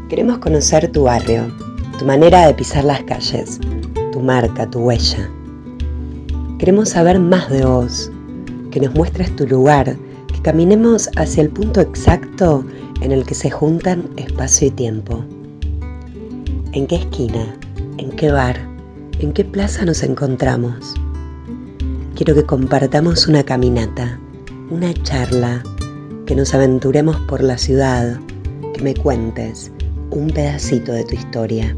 Queremos conocer tu barrio, tu manera de pisar las calles, tu marca, tu huella. Queremos saber más de vos, que nos muestres tu lugar, que caminemos hacia el punto exacto en el que se juntan espacio y tiempo. ¿En qué esquina? ¿En qué bar? ¿En qué plaza nos encontramos? Quiero que compartamos una caminata, una charla, que nos aventuremos por la ciudad, que me cuentes un pedacito de tu historia.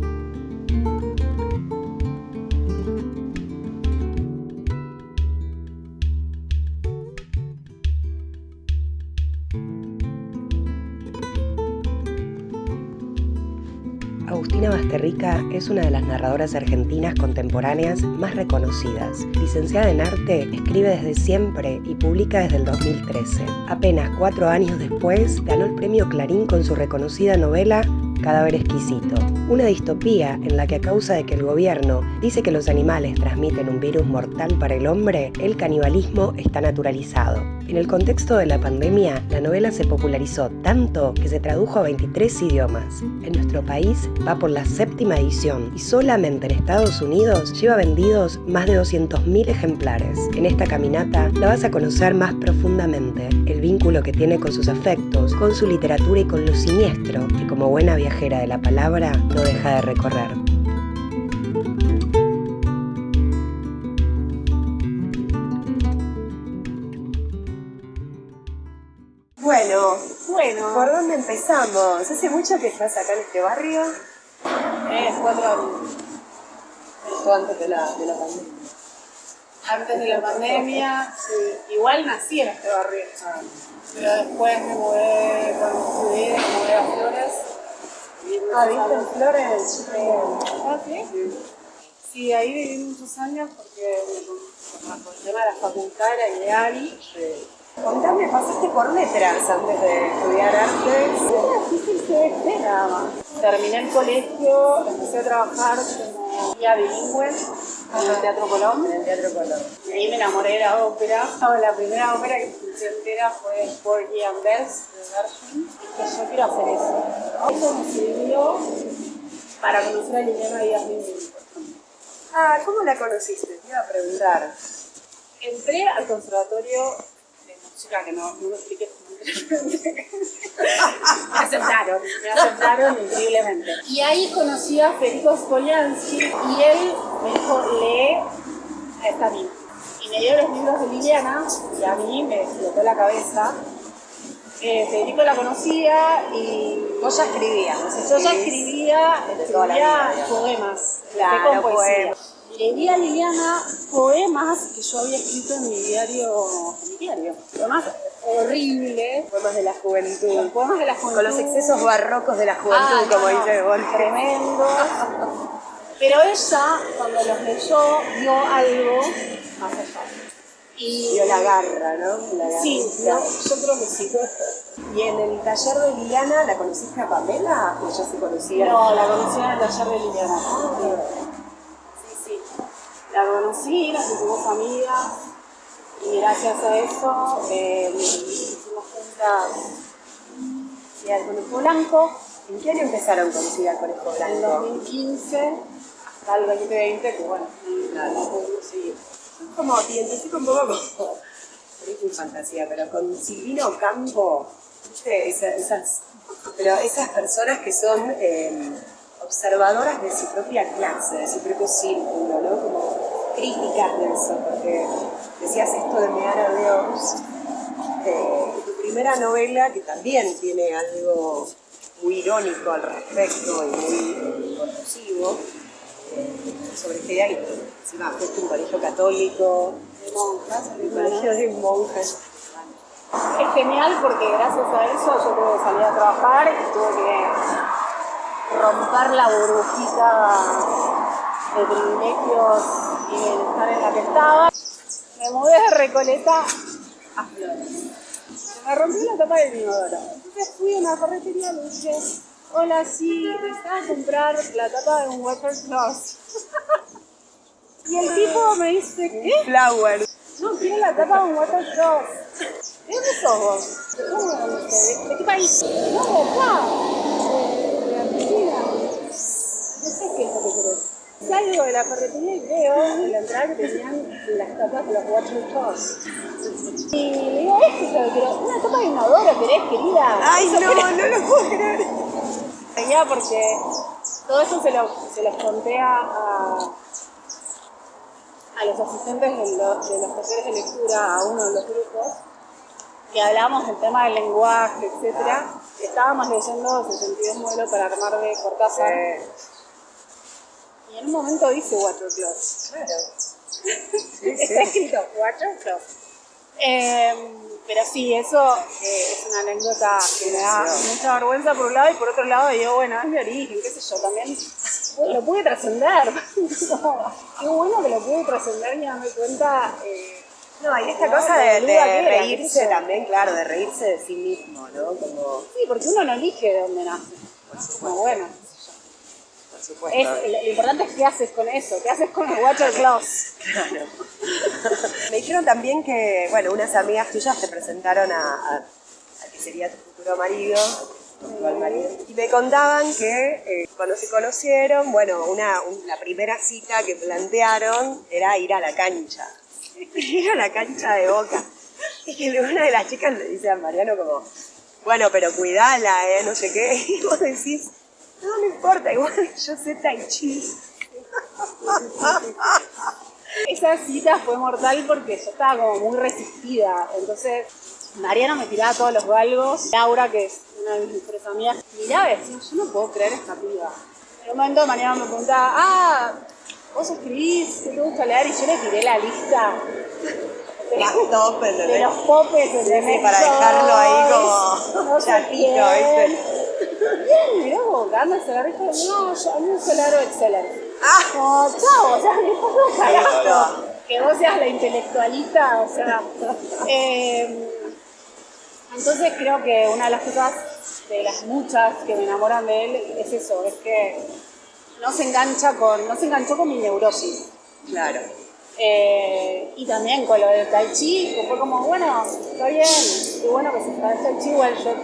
Agustina Basterrica es una de las narradoras argentinas contemporáneas más reconocidas. Licenciada en arte, escribe desde siempre y publica desde el 2013. Apenas 4 años después, ganó el premio Clarín con su reconocida novela Cadáver exquisito, una distopía en la que a causa de que el gobierno dice que los animales transmiten un virus mortal para el hombre, el canibalismo está naturalizado. En el contexto de la pandemia, la novela se popularizó tanto que se tradujo a 23 idiomas. En nuestro país va por la 7ª edición y solamente en Estados Unidos lleva vendidos más de 200.000 ejemplares. En esta caminata la vas a conocer más profundamente, el vínculo que tiene con sus afectos, con su literatura y con lo siniestro que como buena viajera de la palabra no deja de recorrer. Bueno, ¿Por dónde empezamos? ¿Hace mucho que estás acá en este barrio? 4 años. Esto antes de la pandemia. Antes de la pandemia, sí. Igual nací en este barrio. Pero después me mudé, cuando estudié, me mudé a Flores. ¿Viste en Flores? ¿Sí? Sí, ahí viví muchos años porque con el tema de la facultad era ideal. Contame, pasaste por letras antes de estudiar artes. Era difícil que nada más. Terminé el colegio, empecé a trabajar como guía bilingüe en el Teatro Colón. Y ahí me enamoré de la ópera. La primera ópera que escuché entera fue Porgy and Bess de Gershwin. Y dije, yo quiero hacer eso. Eso me sirvió para conocer a Liliana Díaz Lindgren, por ejemplo. ¿Cómo la conociste? Te iba a preguntar. Entré al conservatorio de música, que no lo expliqué. Me aceptaron increíblemente. Y ahí conocí a Federico Spoliansky y él me dijo, lee a esta mina. Y me dio los libros de Liliana y a mí me explotó la cabeza. Federico la conocía y Vos ya escribías, ¿no? yo ya escribía poemas. Claro, con poesía. poemas. Le di a Liliana poemas que yo había escrito en mi diario. Poemas horribles. Poemas de la juventud. Poemas de la juventud. Con los excesos barrocos de la juventud, como dice Borges. Tremendos. Pero ella, cuando los leyó, vio algo más allá. Dio la garra, ¿no? Sí, yo creo que sí. ¿Y en el taller de Liliana la conociste a Pamela o ya se conocían? No, la conocí en el taller de Liliana. Sí. La conocí, nos hicimos amigas y gracias a eso hicimos juntas y al Conejo Blanco. ¿En qué año empezaron con ir al Conejo En el Blanco? 2015 hasta el 2020, que bueno, no pudimos seguir. Como te identifico un poco como es fantasía, pero con Silvino Campo, ¿viste? Esas personas que son observadoras de su propia clase, de su propio círculo, ¿no? Como críticas de eso, porque decías esto de mear a Dios, tu primera novela, que también tiene algo muy irónico al respecto y muy corrosivo, sobre esta idea que encima fuiste un colegio católico, De monjas, un colegio de monjas. Es genial porque gracias a eso yo tuve que salir a trabajar y tuve que romper la burbujita de privilegios y bienestar en la que estaba. Me mudé de Recoleta a Flores. Se me rompió la tapa del inodoro. Entonces fui a una ferretería y le dije, hola, sí, necesitaba comprar la tapa de un watercloset. Y el tipo me dice, ¿qué? Flowers. No, quiero la tapa de un watercloset. ¿De dónde sos vos? ¿De qué país? No, de acá. qué es lo que querés. Salgo de la ferretería y veo en la entrada que tenían las tapas de los Water Claws. Y le digo, esto es lo que quiero. Una tapa de inodoro, ¿querés, querida? Ay, no lo puedo creer. Venía porque todo eso se los conté a los asistentes de los talleres de lectura, a uno de los grupos, que hablábamos del tema del lenguaje, etc. Estábamos leyendo 62 modelos para armar de Cortázar. Y en un momento dice Water Claws. Claro. Está escrito Water Claws. Pero sí, eso es una anécdota que me da mucha vergüenza por un lado, y por otro lado digo, bueno, es mi origen, qué sé yo, también lo pude trascender. Qué bueno que lo pude trascender y darme cuenta. No, y esta cosa de reírse también, claro, de reírse de sí mismo, ¿no? Como... Sí, porque uno no elige de dónde nace. Como bueno, por supuesto. lo importante es qué haces con eso, qué haces con los Water Claws. Claro. Me dijeron también que, bueno, unas amigas tuyas te presentaron a que sería tu futuro marido, tu actual marido, y me contaban que cuando se conocieron, bueno, la primera cita que plantearon era ir a la cancha. Ir a la cancha de Boca. Y que una de las chicas le dice a Mariano como, bueno, pero cuidala, no sé qué. Y vos decís, no importa, igual yo sé tai chi. Esa cita fue mortal porque yo estaba como muy resistida. Entonces, Mariano me tiraba todos los galgos. Laura, que es una de mis mejores amigas, miraba y decía, yo no puedo creer esta piba. En un momento Mariano me preguntaba, vos escribís, ¿qué te gusta leer? Y yo le tiré la lista de los popes, sí, para dejarlo ahí como chatito, ¿viste? Bien, mirá vos, Carmen se la risa, no, yo, a mí un solaro excelente. Como, chao, o sea, me importa un carajo que vos seas la intelectualista, o sea. Entonces creo que una de las cosas, de las muchas que me enamoran de él, es eso, es que no se enganchó con mi neurosis. Claro. Y también con lo del tai chi, que fue como, bueno, está bien, qué bueno que se está el tai chi, igual yo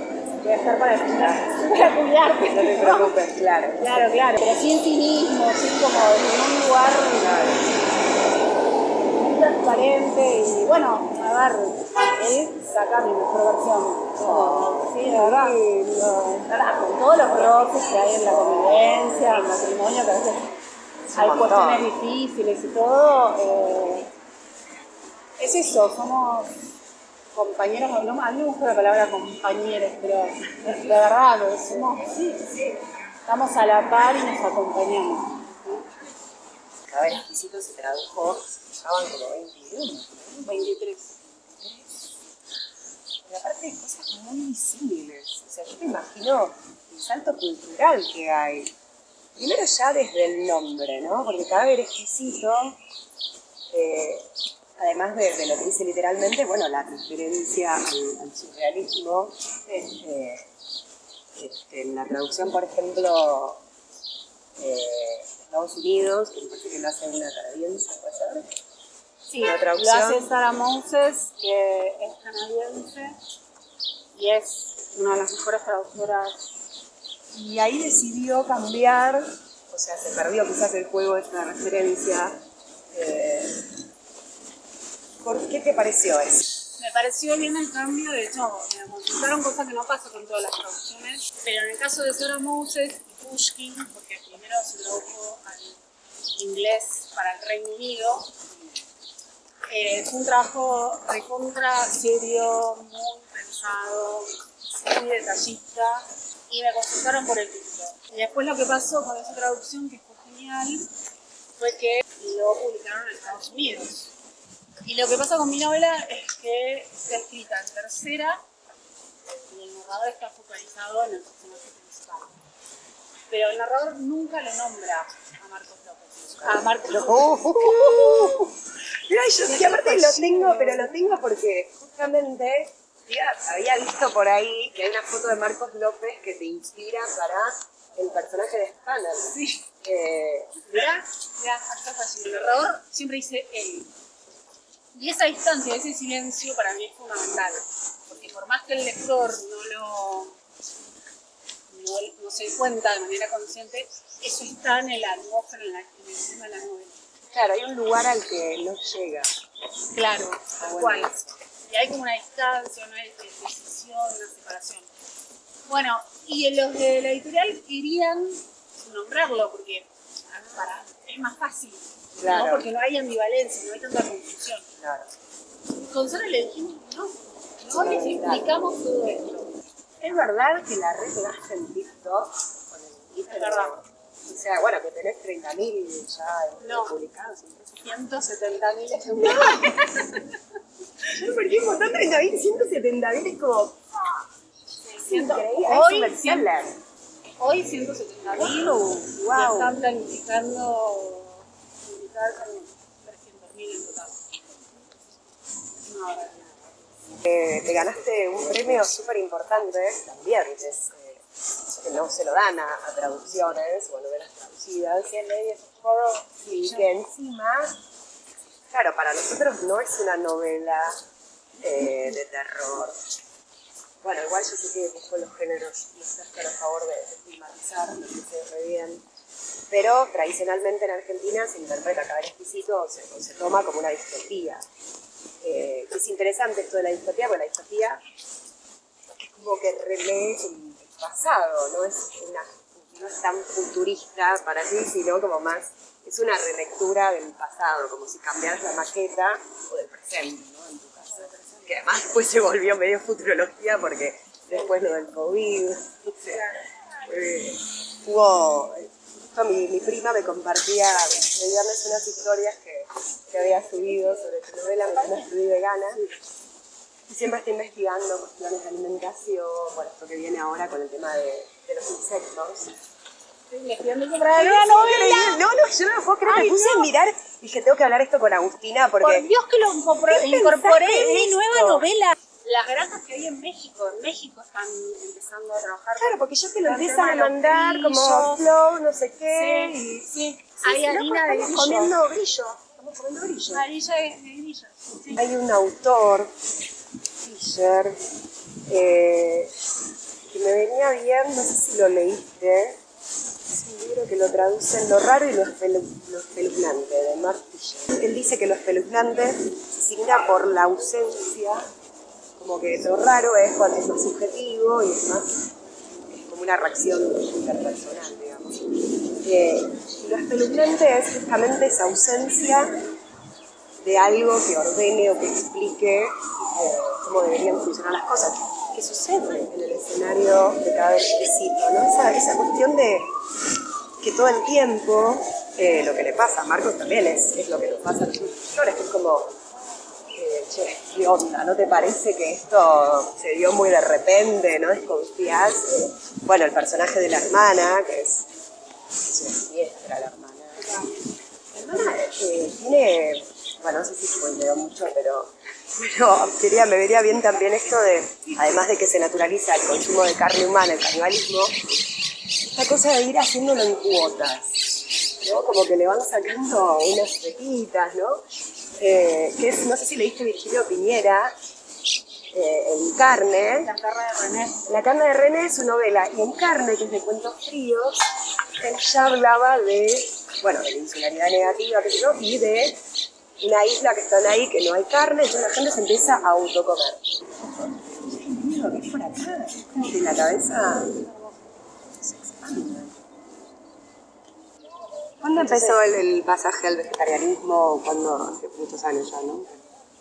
voy a estar para cuidarte. No te preocupes, claro. Claro, pero sí en sí mismo, sí como en un lugar muy transparente y bueno, a ver, él saca mi mejor versión. Sí, de verdad. Con todos los roces que hay en la convivencia, en el matrimonio, que a veces hay cuestiones difíciles y todo. Es eso, somos compañeros, no, a mí me gusta la palabra compañeros, pero de verdad, somos, estamos a la par y nos acompañamos. Cada vez exquisito se tradujo, estaban como 20 idiomas. 23. Pero aparte de cosas muy visibles, o sea, yo me imagino el salto cultural que hay. Primero ya desde el nombre, ¿no? Porque Cadáver Exquisito, además de lo que dice literalmente, bueno, la referencia al surrealismo, en la traducción, por ejemplo, de Estados Unidos, que me parece que lo hace una canadiense, ¿puede ser? Sí, lo hace Sarah Moses, que es canadiense y es una de las mejores traductoras. Y ahí decidió cambiar, o sea, se perdió quizás el juego de esta referencia. ¿Por qué te pareció eso? Me pareció bien el cambio, de hecho, me consultaron cosas que no pasa con todas las traducciones, pero en el caso de Sarah Moses y Pushkin, porque primero se tradujo al inglés para el Reino Unido, fue un trabajo recontra serio, muy pensado, muy detallista, y me consultaron por el título. Y después lo que pasó con esa traducción, que fue genial, fue que lo publicaron en Estados Unidos. Y lo que pasa con mi novela es que está escrita en tercera y el narrador está focalizado en el personaje principal. Pero el narrador nunca lo nombra a Marcos López. A Marcos López. Mira, yo que aparte lo tengo porque justamente había visto por ahí que hay una foto de Marcos López que te inspira para el personaje de Spanner. Sí. Mirá, acá está así. El narrador siempre dice él. Y esa distancia, ese silencio para mí es fundamental. Porque por más que el lector no no se cuenta de manera consciente, eso está en la atmósfera, en el tema de la novela. Claro, hay un lugar al que no llega. Claro, tal cual. Y hay como una distancia, una decisión, una separación. Bueno, y los de la editorial querían nombrarlo porque es más fácil, Claro. ¿no? Porque no hay ambivalencia, no hay tanta confusión. Claro. Con Sara le dijimos, no les explicamos todo esto. Es verdad que la red te hace en TikTok con el Es verdad. O sea, bueno, que tenés 30.000 ya publicados. 170.000 ejemplares. Yo por qué votó 30.000, 170.000 es como... Hoy 170.000. Wow. Están planificando publicar con 300.000 en total. No, te ganaste un premio súper importante también, que no se lo dan a traducciones o a novelas traducidas. Y que encima, claro, para nosotros no es una novela de terror. Bueno, igual yo sé que con los géneros no estás tan a favor de estigmatizar, lo que se re bien. Pero tradicionalmente en Argentina se interpreta Cadáver Exquisito o se toma como una distopía. Es interesante esto de la distopía, porque la distopía es como que relee el pasado, no es tan futurista para ti, sino como más, es una relectura del pasado, como si cambiaras la maqueta o del presente, ¿no? En tu caso. Que además después se volvió medio futurología porque después lo del COVID, mi prima me compartía el viernes unas historias que había subido sobre tu novela, Me escribí vegana. Y siempre está investigando cuestiones de alimentación, bueno, esto que viene ahora con el tema de los insectos. estoy investigando sobre la novela. No, yo no lo puedo creer, me puse a mirar y dije, tengo que hablar esto con Agustina porque... Por Dios que lo incorporé en mi nueva esto? novela. Las granjas que hay en México están empezando a trabajar. Claro, porque yo te lo el empiezan tema a de los mandar grillos. como flow, no sé qué. Sí. Hay harina de Estamos grillo. comiendo grillo. Estamos comiendo grillo. Harina de grillo. Sí. Hay un autor, Fisher, que me venía bien, no sé si lo leíste. Es un libro que lo traduce en Lo raro y lo espeluznante, de Mark Fisher. Él dice que lo espeluznante se signa por la ausencia, como que lo raro es cuando es más subjetivo y es como una reacción interpersonal, digamos. Y lo espeluznante es justamente esa ausencia de algo que ordene o que explique cómo deberían funcionar las cosas. ¿Qué sucede en el escenario de Cadáver Exquisito, ¿no? Esa cuestión de que todo el tiempo lo que le pasa a Marcos también es lo que nos pasa a los lectores, que es como, che, ¿qué onda? ¿No te parece que esto se dio muy de repente? ¿No desconfías? Bueno, el personaje de la hermana, que es siniestra la hermana. La hermana tiene, bueno, no sé si spoileo mucho, pero me vería bien también esto de, además de que se naturaliza el consumo de carne humana, el canibalismo, esta cosa de ir haciéndolo en cuotas, ¿no? Como que le van sacando unas pepitas, ¿no? Que es, no sé si leíste Virgilio Piñera, En carne. La carne de René. La carne de René es su novela, y En carne, que es de cuentos fríos, él ya hablaba de, bueno, de la insularidad negativa, qué sé yo, y de una isla que están ahí, que no hay carne, entonces la gente se empieza a autocomer. Miedo, ¿qué es por acá? Es como que la cabeza se expande. ¿Cuándo empezó el pasaje al vegetarianismo? ¿Cuándo? Hace muchos años ya, ¿no?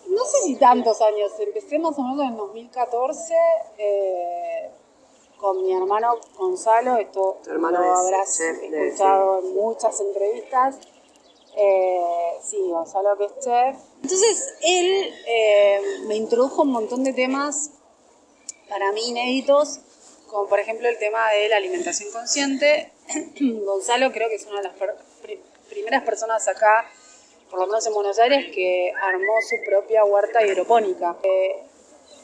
No sé si tantos años, empecé más o menos en 2014 con mi hermano Gonzalo, esto hermano lo es habrás chef escuchado en muchas entrevistas. Sí, Gonzalo que es chef. Entonces él me introdujo un montón de temas para mí inéditos, como por ejemplo el tema de la alimentación consciente. Gonzalo creo que es una de las primeras personas acá, por lo menos en Buenos Aires, que armó su propia huerta hidropónica.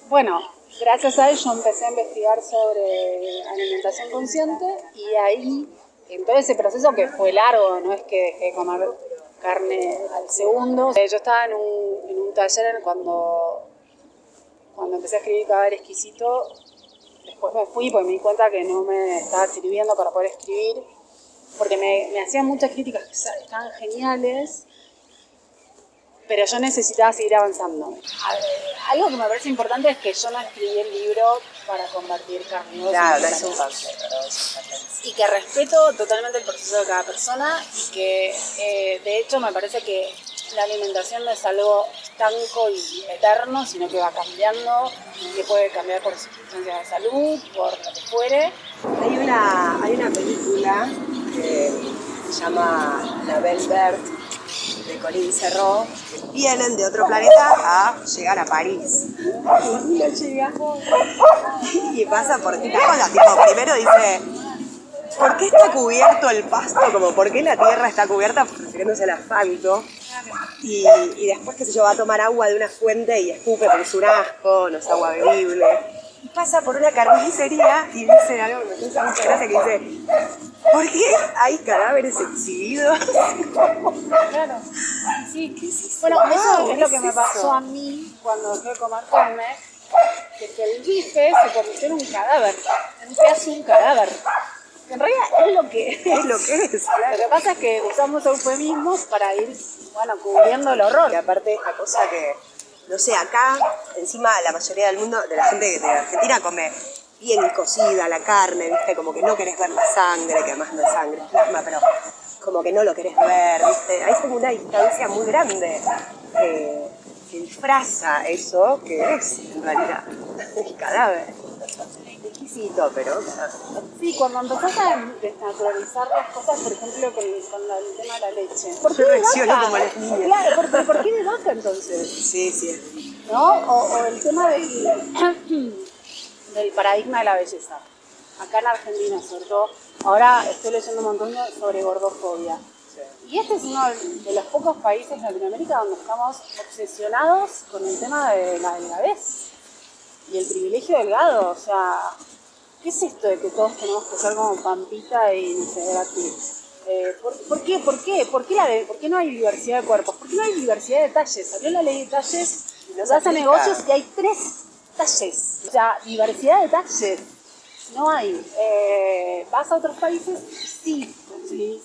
Bueno, gracias a él yo empecé a investigar sobre alimentación consciente y ahí, en todo ese proceso que fue largo, no es que dejé de comer carne al segundo. Yo estaba en un taller cuando empecé a escribir Cadáver Exquisito, después me fui porque me di cuenta que no me estaba sirviendo para poder escribir, porque me hacían muchas críticas que estaban geniales, pero yo necesitaba seguir avanzando. Algo que me parece importante es que yo no escribí el libro para convertir carne. Claro, no es un concepto. Y que respeto totalmente el proceso de cada persona y que de hecho me parece que la alimentación no es algo estanco y eterno, sino que va cambiando, que puede cambiar por circunstancias de salud, por lo que fuere. Hay una película que se llama La Belle Verte, de Colin Serrault, que vienen de otro planeta a llegar a París. Y pasa por una cosa, tipo, primero dice, ¿por qué está cubierto el pasto? Como, ¿por qué la tierra está cubierta? Refiriéndose al asfalto. Y después, qué sé yo, va a tomar agua de una fuente y escupe porque es un asco, no es agua bebible. Y pasa por una carnicería y dice algo que me gusta mucha gracia, que dice, ¿por qué hay cadáveres exhibidos? Claro, sí. Bueno, eso es lo que me pasó a mí cuando dejé de comer carne, que el bife se convirtió en un cadáver, en un pedazo de un cadáver. En realidad es lo que es. Es lo que es, claro. Lo que pasa es que usamos eufemismos para ir, cubriendo el horror. Y aparte esta cosa que, no sé, acá, encima la mayoría del mundo, de la gente de Argentina come bien cocida la carne, ¿viste? Como que no querés ver la sangre, que además no es sangre, es plasma, pero como que no lo querés ver, ¿viste? Hay como una distancia muy grande que disfraza eso que es, en realidad, el cadáver. Exquisito, pero... Sí, cuando empezás a desnaturalizar las cosas, por ejemplo, con el tema de la leche. ¿Por qué Yo de reacciono vaca? como las niñas. Claro, ¿por qué de vaca entonces? Sí. ¿No? O el tema del paradigma de la belleza. Acá en Argentina, sobre todo, ahora estoy leyendo un montón sobre gordofobia. Y este es uno de los pocos países de Latinoamérica donde estamos obsesionados con el tema de la delgadez y el privilegio delgado. O sea, ¿qué es esto de que todos tenemos que ser como Pampita y no sé, gratis? ¿Por qué no hay diversidad de cuerpos? ¿Por qué no hay diversidad de talles? Salió la ley de talles, los hacen negocios y hay 3 talles. O sea, diversidad de talles no hay. Vas a otros países, sí, conseguís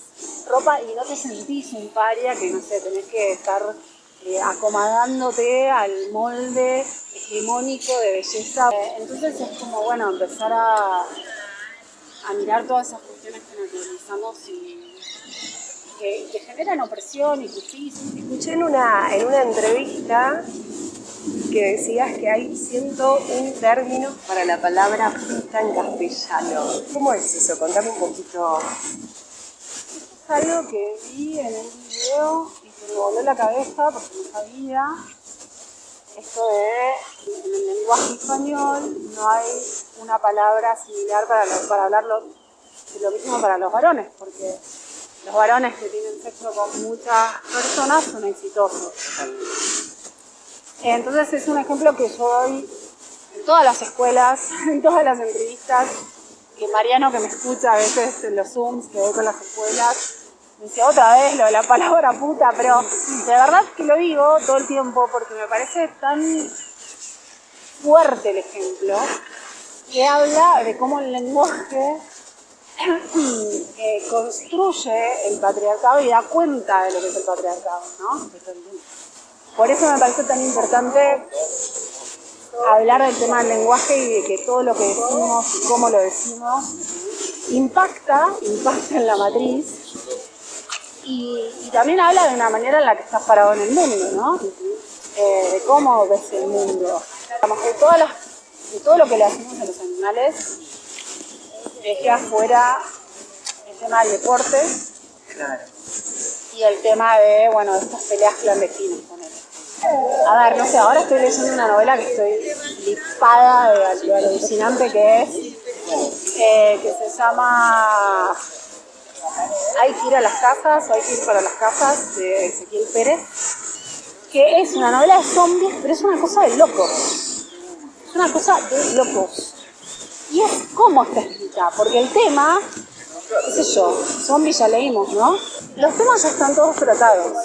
ropa y no te sentís un paria que, no sé, tenés que estar acomodándote al molde hegemónico de belleza. Entonces es como, bueno, empezar a mirar todas esas cuestiones que naturalizamos y que generan opresión y justicia. Escuché en una entrevista que decías que hay 101 términos para la palabra puta en castellano. ¿Cómo es eso? Contame un poquito. Es algo que vi en un video y que me voló la cabeza porque no sabía. Esto de, en el lenguaje español no hay una palabra similar para hablarlo de lo mismo para los varones, porque los varones que tienen sexo con muchas personas son exitosos. Entonces es un ejemplo que yo doy en todas las escuelas, en todas las entrevistas, que Mariano, que me escucha a veces en los Zooms que doy con las escuelas, me dice otra vez lo de la palabra puta, pero de verdad que lo digo todo el tiempo porque me parece tan fuerte el ejemplo, que habla de cómo el lenguaje construye el patriarcado y da cuenta de lo que es el patriarcado, ¿no? Por eso me parece tan importante hablar del tema del lenguaje y de que todo lo que decimos y cómo lo decimos impacta en la matriz y también habla de una manera en la que estás parado en el mundo, ¿no? De cómo ves el mundo. De todo lo que le hacemos a los animales, dejé afuera el tema del deporte. Claro. Y el tema de, de estas peleas clandestinas con él. A ver, no sé, ahora estoy leyendo una novela que estoy flipada de lo alucinante que es, que se llama Hay que ir a las casas, o Hay que ir para las casas, de Ezequiel Pérez, que es una novela de zombies, pero es una cosa de locos. Es una cosa de locos. Y es cómo está escrita, porque el tema, qué sé yo, zombies ya leímos, ¿no? Los temas ya están todos tratados.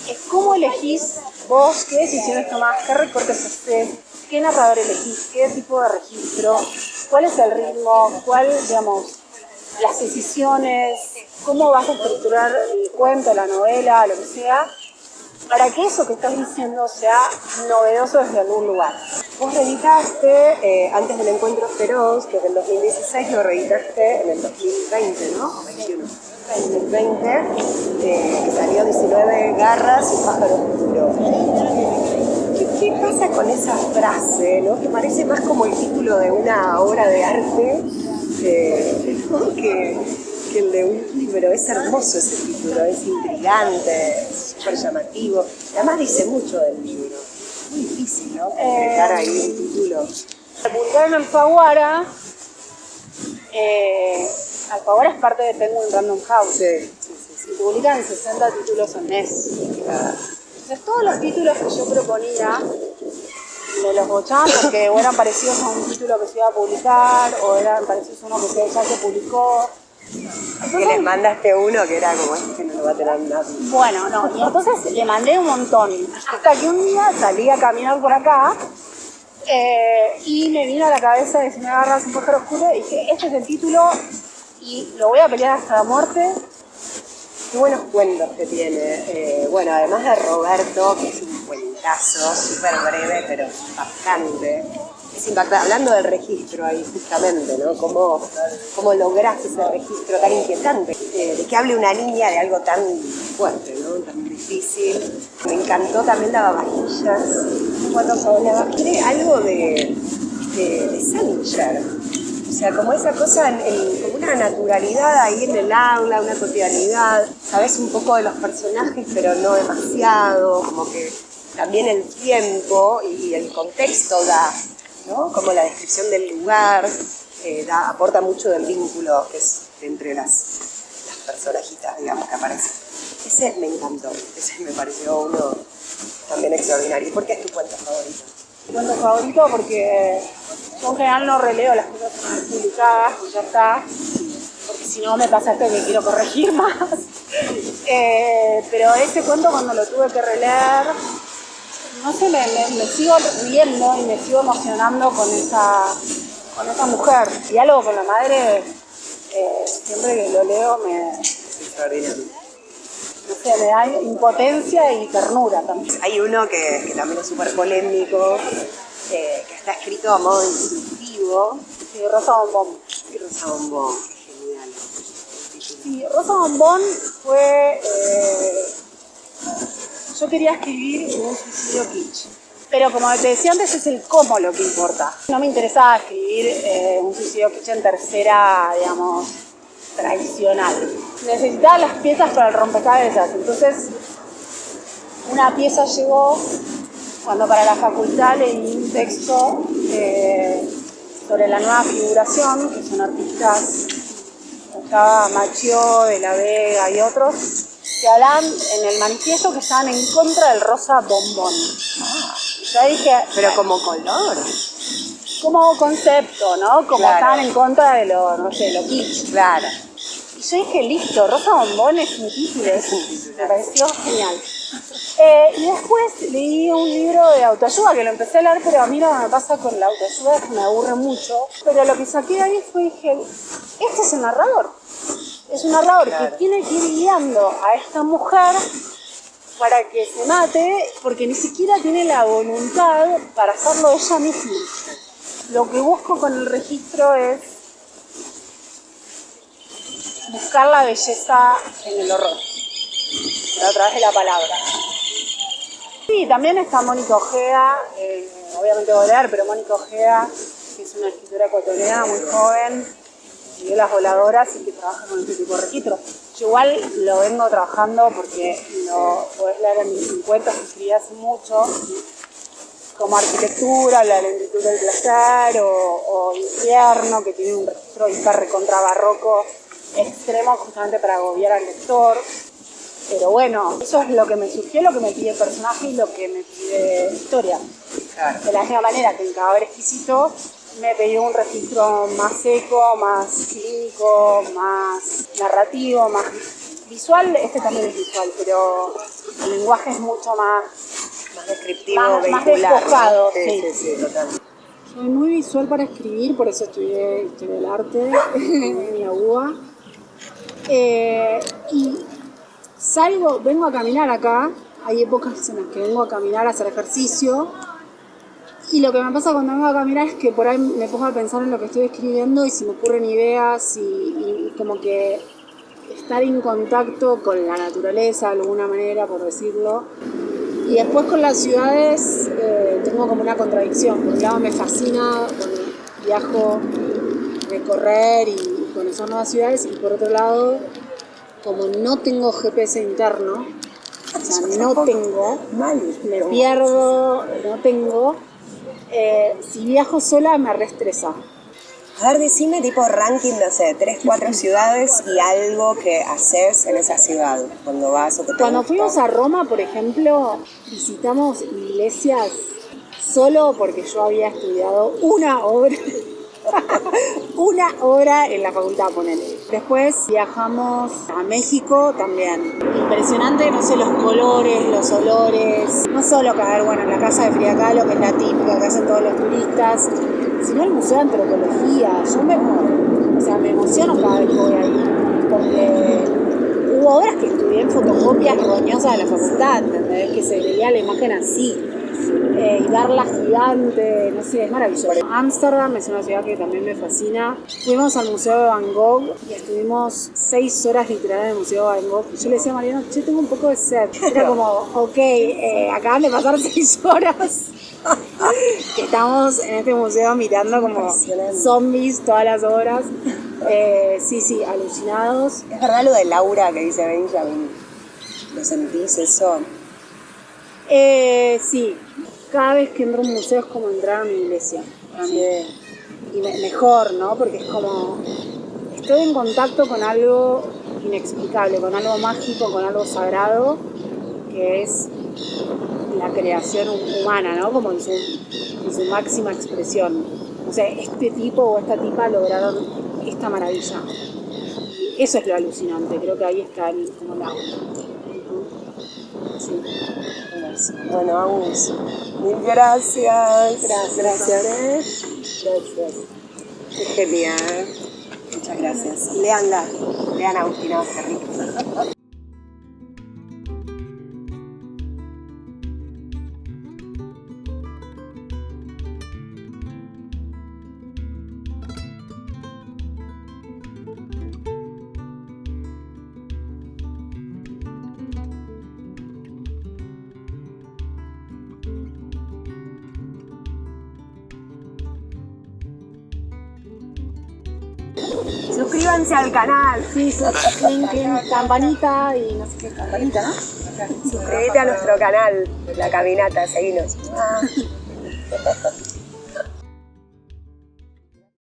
Es cómo elegís vos, qué decisiones tomás, qué recortes haces, qué narrador elegís, qué tipo de registro, cuál es el ritmo, digamos, las decisiones, cómo vas a estructurar el cuento, la novela, lo que sea, para que eso que estás diciendo sea novedoso desde algún lugar. Vos reeditaste Antes del Encuentro Feroz, que es del 2016, lo reeditaste en el 2020, ¿no? O 21. 2020, que salió 19 garras y pájaros puros. ¿Qué pasa con esa frase, ¿no? Que parece más como el título de una obra de arte ¿no? que el de un libro? Es hermoso ese título, es intrigante, es súper llamativo. Además dice mucho del libro. Es muy difícil, ¿no? Completar ahí un título. Publicar en Alfaguara, Alfaguara es parte de Penguin Random House. Sí. Y publican 60 títulos al mes. Entonces todos los títulos que yo proponía me los bochaban porque o eran parecidos a un título que se iba a publicar o eran parecidos a uno que ya se publicó. Entonces, que les mandaste uno que era como este que no lo va a tener nada. Bueno, no, y entonces le mandé un montón. Hasta que un día salí a caminar por acá y me vino a la cabeza de Si me agarras un pájaro oscuro y dije, este es el título y lo voy a pelear hasta la muerte. Qué buenos cuentos que tiene. Bueno, además de Roberto, que es un cuentazo, súper breve, pero bastante. Es impactante. Hablando del registro ahí, justamente, ¿no? ¿Cómo lográs ese registro tan inquietante? De que hable una niña de algo tan fuerte, ¿no? Tan difícil. Me encantó también Lavavajillas. Tiene algo de Salinger. O sea, como esa cosa, como una naturalidad ahí en el aula, una cotidianidad. Sabes un poco de los personajes, pero no demasiado. Como que también el tiempo y el contexto da, ¿no? Como la descripción del lugar, aporta mucho del vínculo que es entre las personajitas, digamos, que aparecen. Ese me encantó, ese me pareció uno también extraordinario. ¿Por qué es tu cuento favorito? Mi cuento favorito porque yo en general no releo las cosas publicadas, pues ya está, porque si no me pasa esto que quiero corregir más. Pero ese cuento cuando lo tuve que releer, no sé, me sigo riendo y me sigo emocionando con esa mujer. Diálogo con la madre, siempre que lo leo no sé, me da impotencia y ternura también. Hay uno que también es súper polémico, que está escrito a modo instructivo. Sí, Rosa Bombón. Y Rosa Bombón, qué genial. Sí, Rosa Bombón fue... yo quería escribir un suicidio kitsch. Pero como te decía antes, es el cómo lo que importa. No me interesaba escribir un suicidio kitsch en tercera, digamos, tradicional. Necesitaba las piezas para el rompecabezas. Entonces, una pieza llegó cuando para la facultad leí un texto sobre la nueva figuración, que son artistas, estaba Machió, de la Vega y otros, que hablan en el manifiesto que estaban en contra del rosa bombón. Yo dije... Pero como color. Como concepto, ¿no? Como claro. Estaban en contra de lo, no sé, lo kitsch. Claro. Y yo dije, listo, Rosa Bombón es un título, me pareció genial. Y después leí un libro de autoayuda que lo empecé a leer, pero a mí lo que me pasa con la autoayuda es que me aburre mucho. Pero lo que saqué de ahí fue, dije, este es el narrador. Es un narrador claro. Que tiene que ir guiando a esta mujer para que se mate, porque ni siquiera tiene la voluntad para hacerlo ella misma. Lo que busco con el registro es buscar la belleza en el horror, a través de la palabra. Sí, también está Mónica Ojeda, obviamente voy a leer, pero Mónica Ojeda, que es una escritora ecuatoriana muy joven, escribió Las Voladoras y que trabaja con este tipo de registros. Yo igual lo vengo trabajando porque lo podés leer en mis 50, que escribí hace mucho, como arquitectura, la lentitud del placer, o Infierno, que tiene un registro hiper recontra barroco extremo justamente para agobiar al lector. Pero bueno, eso es lo que me surgió, lo que me pide el personaje y lo que me pide historia. Claro. De la misma manera que en Cadáver Exquisito me pedí un registro más seco, más clínico, más narrativo, más visual. Este también es visual, pero el lenguaje es mucho más descriptivo, más despojado. Sí, total. Soy muy visual para escribir, por eso estudié Historia del Arte en la UBA. Y vengo a caminar acá, hay épocas en las que vengo a caminar a hacer ejercicio, y lo que me pasa cuando vengo a caminar es que por ahí me pongo a pensar en lo que estoy escribiendo y si me ocurren ideas y como que estar en contacto con la naturaleza de alguna manera, por decirlo. Y después con las ciudades tengo como una contradicción. Por un lado me fascina cuando viajo, recorrer y conocer nuevas ciudades, y por otro lado, como no tengo GPS interno, o sea, no tengo, me pierdo, no tengo, si viajo sola me reestresa. A ver, decime tipo ranking, no sé, 3, 4 ciudades y algo que haces en esa ciudad cuando vas o que te Cuando gusta. fuimos a Roma, por ejemplo, visitamos iglesias solo porque yo había estudiado una obra en la facultad, ponele. Después viajamos a México también. Impresionante, no sé, los colores, los olores. No solo caer, bueno, en la casa de Frida Kahlo, que es la típica que hacen todos los turistas, sino el Museo de Antropología. Yo me emociono cada vez que voy ahí, porque hubo obras que estudié en fotocopias roñosas de la facultad, ¿entendés? Que se veía la imagen así. Y verla gigante, no sé, es maravilloso. Ámsterdam es una ciudad que también me fascina. Fuimos al Museo de Van Gogh y estuvimos 6 horas literal en el Museo de Van Gogh. Y yo le decía a Mariano, yo tengo un poco de sed. Era como, ok, acaban de pasar 6 horas. Que estamos en este museo mirando como zombies todas las horas. Sí, alucinados. ¿Es verdad lo de Laura que dice Benjamin? ¿Lo sentís eso? Sí. Cada vez que entro a un museo es como entrar a una iglesia. Y mejor, ¿no? Porque es como, estoy en contacto con algo inexplicable, con algo mágico, con algo sagrado, que es la creación humana, ¿no? Como en su máxima expresión. O sea, este tipo o esta tipa lograron esta maravilla. Y eso es lo alucinante, creo que ahí está como la... Sí. Bueno, Agus, mil gracias. Gracias. Qué genial. Muchas gracias. Leanla. Lean a Agustina Basterrica. Suscríbanse al canal. Sí, campanita y no sé qué, campanita, ¿no? Suscríbete a nuestro canal, La Caminata, seguinos.